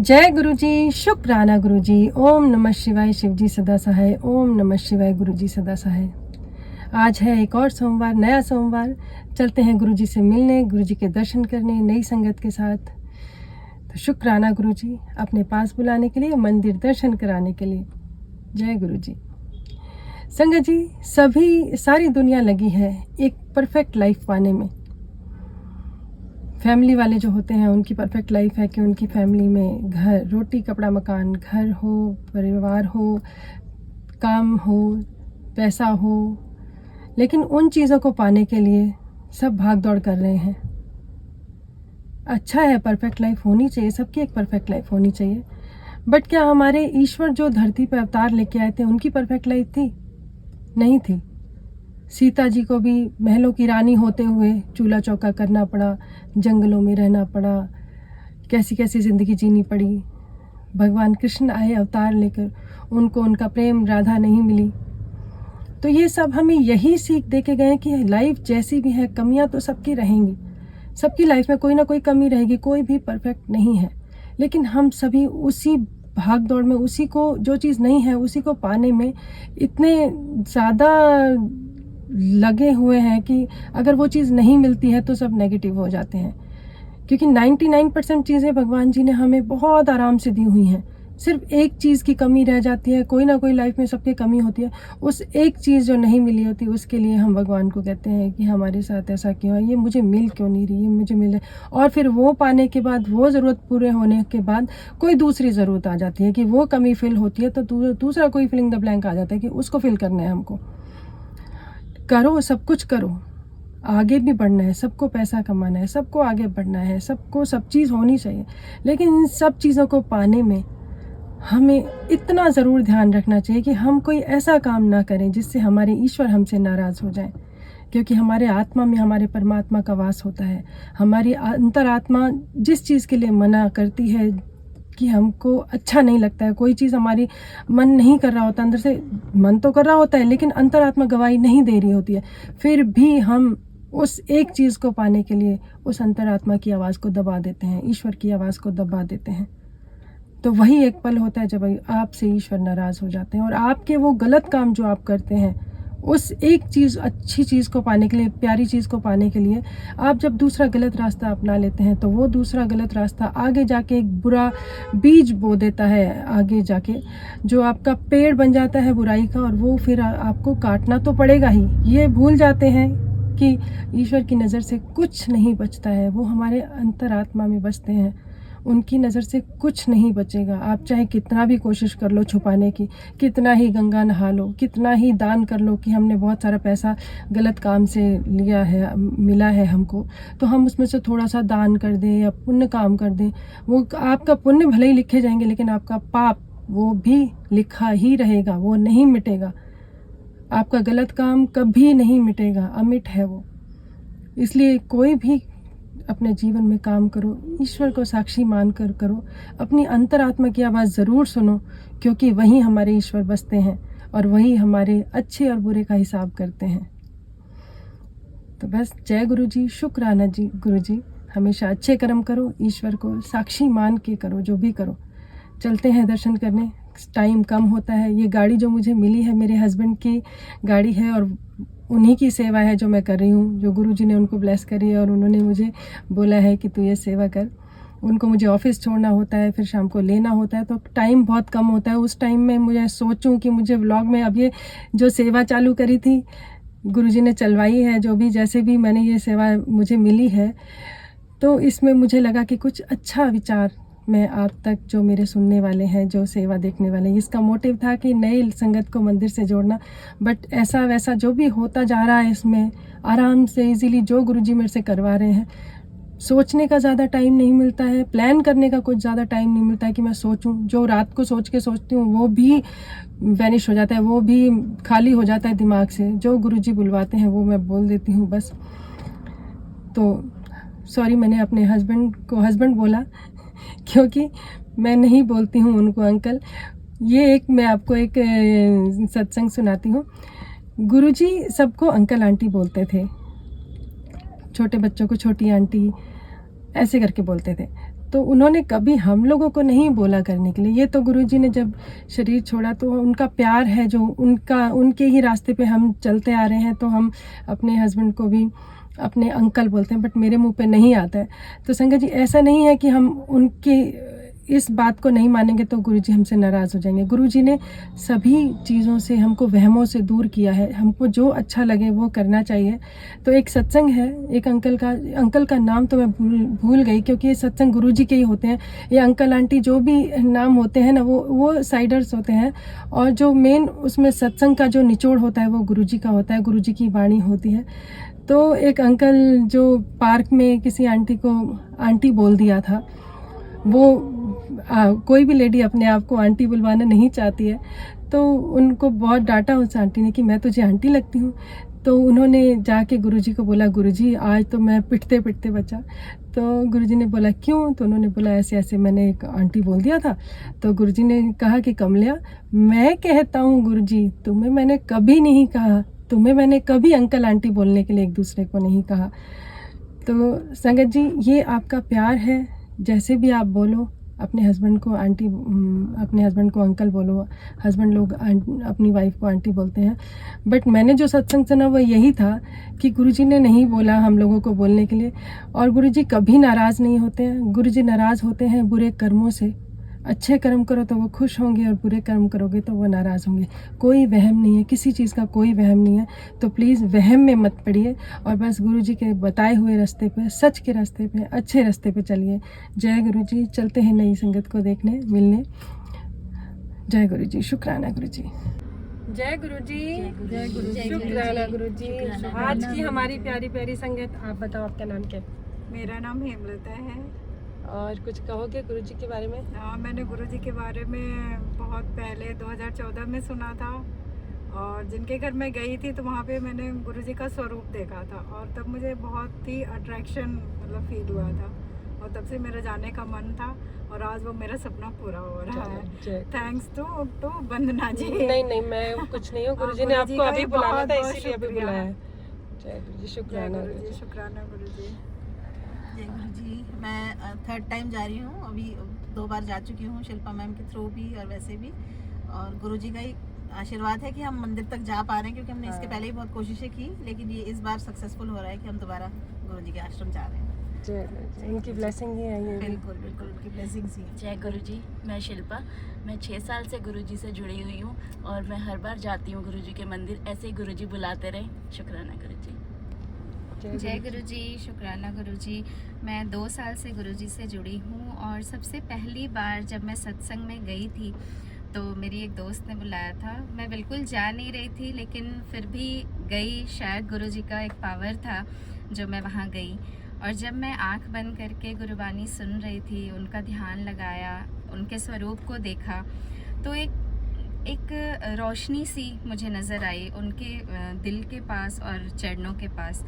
जय गुरुजी, शुक्राना गुरुजी। ओम नमः शिवाय, शिवजी सदा सहाय। ओम नमः शिवाय, गुरुजी सदा सहाय। आज है एक और सोमवार, नया सोमवार। चलते हैं गुरुजी से मिलने, गुरुजी के दर्शन करने नई संगत के साथ। तो शुक्राना गुरुजी अपने पास बुलाने के लिए, मंदिर दर्शन कराने के लिए। जय गुरुजी। संगत जी, सारी दुनिया लगी है एक परफेक्ट लाइफ पाने में। फैमिली वाले जो होते हैं उनकी परफेक्ट लाइफ है कि उनकी फैमिली में घर, रोटी, कपड़ा, मकान, घर हो, परिवार हो, काम हो, पैसा हो। लेकिन उन चीज़ों को पाने के लिए सब भाग दौड़ कर रहे हैं। अच्छा है, परफेक्ट लाइफ होनी चाहिए, सबकी एक परफेक्ट लाइफ होनी चाहिए। बट क्या हमारे ईश्वर जो धरती पर अवतार लेके आए थे उनकी परफेक्ट लाइफ थी? नहीं थी। सीता जी को भी महलों की रानी होते हुए चूल्हा चौका करना पड़ा, जंगलों में रहना पड़ा, कैसी कैसी ज़िंदगी जीनी पड़ी। भगवान कृष्ण आए अवतार लेकर, उनको उनका प्रेम राधा नहीं मिली। तो ये सब हमें यही सीख दे के गए कि लाइफ जैसी भी है, कमियां तो सबकी रहेंगी, सबकी लाइफ में कोई ना कोई कमी रहेगी, कोई भी परफेक्ट नहीं है। लेकिन हम सभी उसी भाग दौड़ में, उसी को, जो चीज़ नहीं है उसी को पाने में इतने ज़्यादा लगे हुए हैं कि अगर वो चीज़ नहीं मिलती है तो सब नेगेटिव हो जाते हैं। क्योंकि 99% चीज़ें भगवान जी ने हमें बहुत आराम से दी हुई हैं। सिर्फ एक चीज़ की कमी रह जाती है। कोई ना कोई लाइफ में सबकी कमी होती है। उस एक चीज़ जो नहीं मिली होती उसके लिए हम भगवान को कहते हैं कि हमारे साथ ऐसा क्यों है, ये मुझे मिल क्यों नहीं रही, ये मुझे मिले। और फिर वो पाने के बाद, वो ज़रूरत पूरे होने के बाद कोई दूसरी ज़रूरत आ जाती है कि वो कमी फिल होती है, तो दूसरा कोई फिलिंग द ब्लैंक आ जाता है कि उसको फिल करना है हमको। करो, सब कुछ करो, आगे भी बढ़ना है, सबको पैसा कमाना है, सबको आगे बढ़ना है, सबको सब चीज़ होनी चाहिए। लेकिन इन सब चीज़ों को पाने में हमें इतना ज़रूर ध्यान रखना चाहिए कि हम कोई ऐसा काम ना करें जिससे हमारे ईश्वर हमसे नाराज़ हो जाए। क्योंकि हमारे आत्मा में हमारे परमात्मा का वास होता है। हमारी अंतरात्मा जिस चीज़ के लिए मना करती है कि हमको अच्छा नहीं लगता है, कोई चीज़ हमारी मन नहीं कर रहा होता, अंदर से मन तो कर रहा होता है लेकिन अंतरात्मा गवाही नहीं दे रही होती है, फिर भी हम उस एक चीज़ को पाने के लिए उस अंतरात्मा की आवाज़ को दबा देते हैं, ईश्वर की आवाज़ को दबा देते हैं। तो वही एक पल होता है जब आपसे ईश्वर नाराज़ हो जाते हैं और आपके वो गलत काम जो आप करते हैं, उस एक चीज़, अच्छी चीज़ को पाने के लिए, प्यारी चीज़ को पाने के लिए आप जब दूसरा गलत रास्ता अपना लेते हैं तो वो दूसरा गलत रास्ता आगे जाके एक बुरा बीज बो देता है, आगे जाके जो आपका पेड़ बन जाता है बुराई का, और वो फिर आपको काटना तो पड़ेगा ही। ये भूल जाते हैं कि ईश्वर की नज़र से कुछ नहीं बचता है, वो हमारे अंतरात्मा में बसते हैं, उनकी नज़र से कुछ नहीं बचेगा। आप चाहे कितना भी कोशिश कर लो छुपाने की, कितना ही गंगा नहा लो, कितना ही दान कर लो कि हमने बहुत सारा पैसा गलत काम से लिया है, मिला है हमको, तो हम उसमें से थोड़ा सा दान कर दें या पुण्य काम कर दें, वो आपका पुण्य भले ही लिखे जाएंगे लेकिन आपका पाप वो भी लिखा ही रहेगा, वो नहीं मिटेगा। आपका गलत काम कभी नहीं मिटेगा, अमिट है वो। इसलिए कोई भी अपने जीवन में काम करो, ईश्वर को साक्षी मानकर करो, अपनी अंतरात्मा की आवाज़ ज़रूर सुनो, क्योंकि वहीं हमारे ईश्वर बसते हैं और वही हमारे अच्छे और बुरे का हिसाब करते हैं। तो बस जय गुरु जी, शुक्राना जी गुरु जी। हमेशा अच्छे कर्म करो, ईश्वर को साक्षी मान के करो, जो भी करो। चलते हैं दर्शन करने, टाइम कम होता है। ये गाड़ी जो मुझे मिली है मेरे हस्बैंड की गाड़ी है और उन्हीं की सेवा है जो मैं कर रही हूँ, जो गुरुजी ने उनको ब्लेस करी है और उन्होंने मुझे बोला है कि तू ये सेवा कर। उनको मुझे ऑफिस छोड़ना होता है, फिर शाम को लेना होता है, तो टाइम बहुत कम होता है। उस टाइम में मुझे सोचूं कि मुझे व्लॉग में अब ये जो सेवा चालू करी थी गुरुजी ने चलवाई है, जो भी जैसे भी मैंने ये सेवा मुझे मिली है, तो इसमें मुझे लगा कि कुछ अच्छा विचार मैं आप तक, जो मेरे सुनने वाले हैं, जो सेवा देखने वाले हैं, इसका मोटिव था कि नई संगत को मंदिर से जोड़ना। बट ऐसा वैसा जो भी होता जा रहा है, इसमें आराम से इजीली जो गुरुजी मेरे से करवा रहे हैं, सोचने का ज़्यादा टाइम नहीं मिलता है, प्लान करने का कुछ ज़्यादा टाइम नहीं मिलता है कि मैं सोचूं। जो रात को सोचती हूँ वो भी वैनिश हो जाता है, वो भी खाली हो जाता है दिमाग से। जो गुरुजी बुलवाते हैं वो मैं बोल देती हूँ बस। तो सॉरी, मैंने अपने हस्बैंड को हस्बैंड बोला क्योंकि मैं नहीं बोलती हूँ उनको अंकल। ये एक मैं आपको एक सत्संग सुनाती हूँ। गुरुजी सबको अंकल आंटी बोलते थे, छोटे बच्चों को छोटी आंटी ऐसे करके बोलते थे। तो उन्होंने कभी हम लोगों को नहीं बोला करने के लिए। ये तो गुरुजी ने जब शरीर छोड़ा तो उनका प्यार है जो उनके ही रास्ते पे हम चलते आ रहे हैं, तो हम अपने हस्बैंड को भी अपने अंकल बोलते हैं, बट मेरे मुंह पे नहीं आता है। तो संगत जी, ऐसा नहीं है कि हम उनके इस बात को नहीं मानेंगे तो गुरुजी हमसे नाराज़ हो जाएंगे। गुरुजी ने सभी चीज़ों से हमको वहमों से दूर किया है, हमको जो अच्छा लगे वो करना चाहिए। तो एक सत्संग है, एक अंकल का नाम तो मैं भूल गई, क्योंकि ये सत्संग गुरुजी के ही होते हैं। ये अंकल आंटी जो भी नाम होते हैं ना, वो साइडर्स होते हैं, और जो मेन उसमें सत्संग का जो निचोड़ होता है वो गुरुजी का होता है, गुरुजी की वाणी होती है। तो एक अंकल जो पार्क में किसी आंटी को आंटी बोल दिया था, वो कोई भी लेडी अपने आप को आंटी बुलवाना नहीं चाहती है, तो उनको बहुत डांटा उस आंटी ने कि मैं तुझे आंटी लगती हूँ। तो उन्होंने जाके गुरुजी को बोला, गुरुजी आज तो मैं पिटते पिटते बचा। तो गुरुजी ने बोला क्यों? तो उन्होंने बोला ऐसे ऐसे मैंने एक आंटी बोल दिया था। तो गुरुजी ने कहा कि कमलिया, मैं कहता हूँ गुरुजी, तुम्हें मैंने कभी नहीं कहा, तुम्हें मैंने कभी अंकल आंटी बोलने के लिए एक दूसरे को नहीं कहा। तो संगत जी, ये आपका प्यार है, जैसे भी आप बोलो, अपने हस्बैंड को आंटी, अपने हस्बैंड को अंकल बोलो, हस्बैंड लोग अपनी वाइफ को आंटी बोलते हैं। बट मैंने जो सत्संग सुना वो यही था कि गुरुजी ने नहीं बोला हम लोगों को बोलने के लिए, और गुरुजी कभी नाराज़ नहीं होते हैं। गुरुजी नाराज़ होते हैं बुरे कर्मों से। अच्छे कर्म करो तो वो खुश होंगे, और बुरे कर्म करोगे तो वो नाराज़ होंगे। कोई वहम नहीं है, किसी चीज़ का कोई वहम नहीं है। तो प्लीज़ वहम में मत पड़िए, और बस गुरुजी के बताए हुए रास्ते पे, सच के रास्ते पे, अच्छे रास्ते पे चलिए। जय गुरुजी। चलते हैं नई संगत को देखने, मिलने। जय गुरुजी। शुक्राना गुरुजी। जय गुरुजी। जय गुरुजी। शुक्राना गुरुजी। आज की हमारी प्यारी प्यारी संगत, आप बताओ आपका नाम क्या? मेरा नाम हेमलता है। और कुछ कहोगे गुरुजी के बारे में? मैंने गुरुजी के बारे में बहुत पहले 2014 में सुना था, और जिनके घर मैं गई थी तो वहाँ पे मैंने गुरुजी का स्वरूप देखा था, और तब मुझे बहुत ही अट्रैक्शन मतलब फील हुआ था, और तब से मेरा जाने का मन था, और आज वो मेरा सपना पूरा हो रहा है। थैंक्स टू वंदना जी। नहीं, मैं कुछ नहीं हूँ, गुरुजी ने आपको अभी बुलाया था, इसीलिए अभी बुलाया है। जय गुरुजी। शुक्राना गुरुजी। शुक्राना गुरुजी। जय गुरुजी। मैं थर्ड टाइम जा रही हूँ, अभी 2 बार जा चुकी हूँ, शिल्पा मैम के थ्रू भी और वैसे भी। और गुरुजी का ही आशीर्वाद है कि हम मंदिर तक जा पा रहे हैं, क्योंकि हमने इसके पहले ही बहुत कोशिशें की, लेकिन ये इस बार सक्सेसफुल हो रहा है कि हम दोबारा गुरुजी के आश्रम जा रहे हैं। इनकी ब्लेसिंग ही है ये। बिल्कुल बिल्कुल, उनकी ब्लेसिंग्स ही है। जय गुरुजी। मैं शिल्पा, मैं 6 साल से गुरुजी से जुड़ी हुई हूँ, और मैं हर बार जाती हूँ गुरुजी के मंदिर। ऐसे ही गुरुजी बुलाते रहे। शुक्राना गुरुजी। जय गुरुजी। शुक्राना गुरुजी। मैं 2 साल से गुरुजी से जुड़ी हूँ, और सबसे पहली बार जब मैं सत्संग में गई थी तो मेरी एक दोस्त ने बुलाया था। मैं बिल्कुल जा नहीं रही थी, लेकिन फिर भी गई। शायद गुरुजी का एक पावर था जो मैं वहाँ गई, और जब मैं आंख बंद करके गुरुबानी सुन रही थी, उनका ध्यान लगाया, उनके स्वरूप को देखा, तो एक रोशनी सी मुझे नज़र आई उनके दिल के पास और चरणों के पास।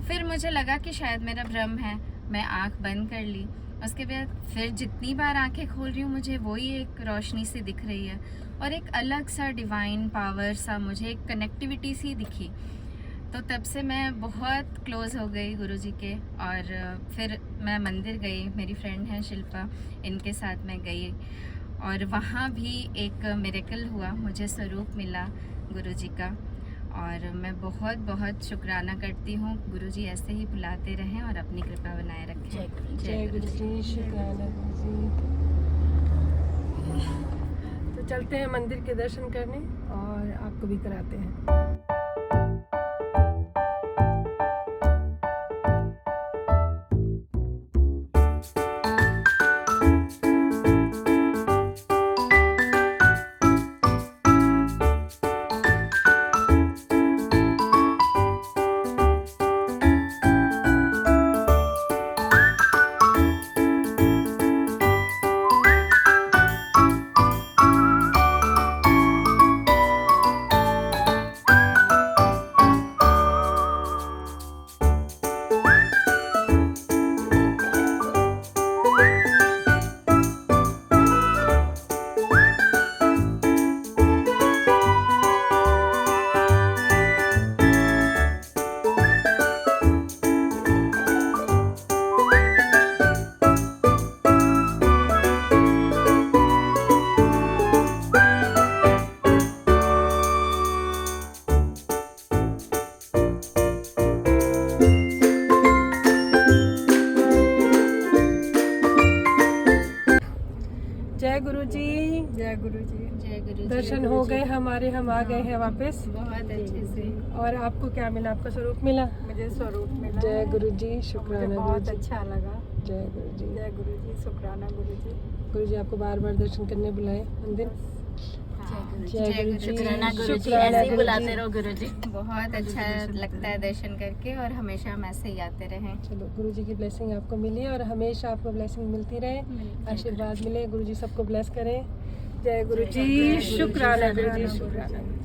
फिर मुझे लगा कि शायद मेरा भ्रम है, मैं आंख बंद कर ली। उसके बाद फिर जितनी बार आंखें खोल रही हूँ, मुझे वही एक रोशनी सी दिख रही है, और एक अलग सा डिवाइन पावर सा, मुझे एक कनेक्टिविटी सी दिखी। तो तब से मैं बहुत क्लोज़ हो गई गुरुजी के, और फिर मैं मंदिर गई। मेरी फ्रेंड है शिल्पा, इनके साथ मैं गई, और वहाँ भी एक मिरेकल हुआ, मुझे स्वरूप मिला गुरुजी का, और मैं बहुत बहुत शुक्राना करती हूँ। गुरुजी ऐसे ही बुलाते रहें और अपनी कृपा बनाए रखें। जय गुरुजी। शुक्राना गुरुजी। तो चलते हैं मंदिर के दर्शन करने, और आपको भी कराते हैं। जय गुरु जी। जय गुरु जी। जय गुरु जी। दर्शन हो गए हमारे, हम आ गए हैं वापस। बहुत अच्छे से। और आपको क्या मिला? आपका स्वरूप मिला? मुझे स्वरूप मिला। जय गुरु जी, मुझे शुक्राना गुरु बहुत जी। अच्छा लगा। जय गुरु जी। जय गुरु जी, शुक्राना गुरु जी। गुरु जी आपको बार बार दर्शन करने बुलाए मंदिर। जय गुरु जय गुरु जी। जी, शुक्राना गुरु जी, शुक्राना ऐसे ही गुरु बुलाते जी। रहो गुरु जी। बहुत अच्छा लगता है दर्शन करके और हमेशा हम ऐसे ही आते रहें। चलो, गुरु जी की ब्लेसिंग आपको मिली और हमेशा आपको ब्लेसिंग मिलती रहे, आशीर्वाद मिले। गुरु जी सबको ब्लेस करें। जय गुरु जी, शुक्राना गुरु जी, शुक्राना।